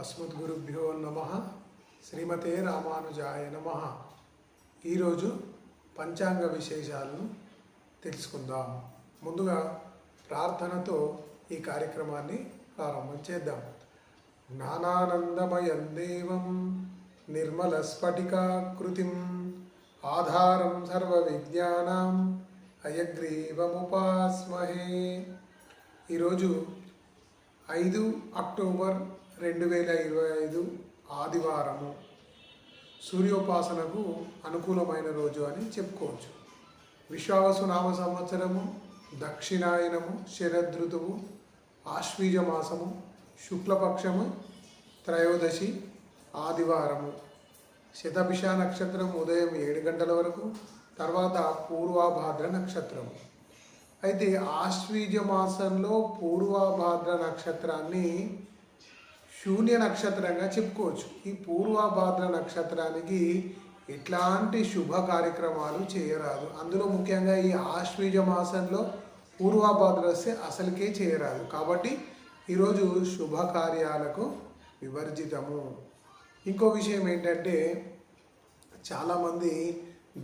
అస్మద్గురుభ్యో నమః. శ్రీమతే రామానుజాయ నమః. ఈరోజు పంచాంగ విశేషాలను తెలుసుకుందాం. ముందుగా ప్రార్థనతో ఈ కార్యక్రమాన్ని ప్రారంభం చేద్దాం. జ్ఞానానందమయం దేవం నిర్మలస్ఫటికాకృతిం ఆధారం సర్వ విజ్ఞానం హయగ్రీవముపాస్మహే. ఈరోజు 5 అక్టోబర్ 2025 ఆదివారము. సూర్యోపాసనకు అనుకూలమైన రోజు అని చెప్పుకోవచ్చు. విశ్వావసు నామ సంవత్సరము, దక్షిణాయనము, శరదృతువు, ఆశ్వీజ మాసము, శుక్లపక్షము, త్రయోదశి, ఆదివారము. శతభిష నక్షత్రం ఉదయం 7 గంటల వరకు, తర్వాత పూర్వభాద్ర నక్షత్రము. అయితే ఆశ్వీజ మాసంలో పూర్వభాద్ర నక్షత్రాన్ని శూన్య నక్షత్రంగా చెప్పుకోవచ్చు. ఈ పూర్వభాద్ర నక్షత్రానికి ఎట్లాంటి శుభ కార్యక్రమాలు చేయరాదు. అందులో ముఖ్యంగా ఈ ఆశ్వీజ మాసంలో పూర్వభాద్ర వస్తే అసలుకే చేయరాదు. కాబట్టి ఈరోజు శుభకార్యాలకు వివర్జితము. ఇంకో విషయం ఏంటంటే, చాలామంది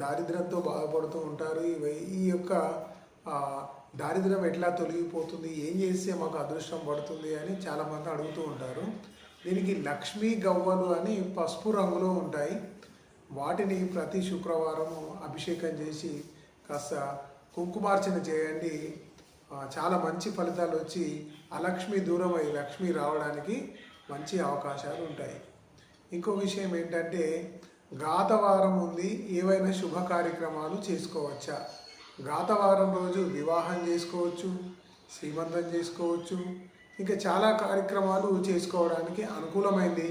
దారిద్ర్యంతో బాధపడుతూ ఉంటారు. ఈ యొక్క దారిద్ర్యం ఎట్లా తొలగిపోతుంది, ఏం చేస్తే మాకు అదృష్టం పడుతుంది అని చాలామంది అడుగుతూ ఉంటారు. దీనికి లక్ష్మీ గవ్వలు అని పసుపు రంగులో ఉంటాయి. వాటిని ప్రతి శుక్రవారం అభిషేకం చేసి కాస్త కుంకుమార్చన చేయండి. చాలా మంచి ఫలితాలు వచ్చి అలక్ష్మి దూరమై లక్ష్మి రావడానికి మంచి అవకాశాలు ఉంటాయి. ఇంకో విషయం ఏంటంటే, గాతవారం ఉంది, ఏవైనా శుభ కార్యక్రమాలు చేసుకోవచ్చా? గాతవారం రోజు వివాహం చేసుకోవచ్చు, శ్రీమంతం చేసుకోవచ్చు, ఇంకా చాలా కార్యక్రమాలు చేసుకోవడానికి అనుకూలమైంది.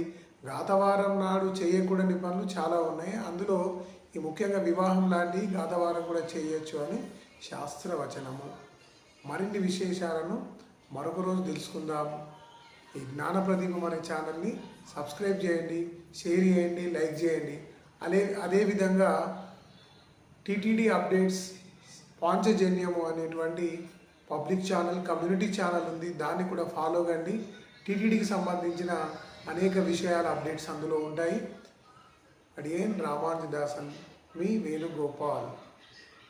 గాతవారం నాడు చేయకూడని పనులు చాలా ఉన్నాయి. అందులో ఈ ముఖ్యంగా వివాహం లాంటి గాతవారం కూడా చేయొచ్చు అని శాస్త్రవచనము. మరిన్ని విశేషాలను మరొక రోజు తెలుసుకుందాం. ఈ జ్ఞానప్రదీపం అనే ఛానల్ని సబ్స్క్రైబ్ చేయండి, షేర్ చేయండి, లైక్ చేయండి. అదేవిధంగా టీటీడీ అప్డేట్స్ పాంచజన్యము అనేటువంటి పబ్లిక్ ఛానల్, కమ్యూనిటీ ఛానల్ ఉంది. దాన్ని కూడా ఫాలో కండి. టీటీడీకి సంబంధించిన అనేక విషయాల అప్డేట్స్ అందులో ఉంటాయి. అడియన్ రామానుజదాసన్, మీ వేణుగోపాల్.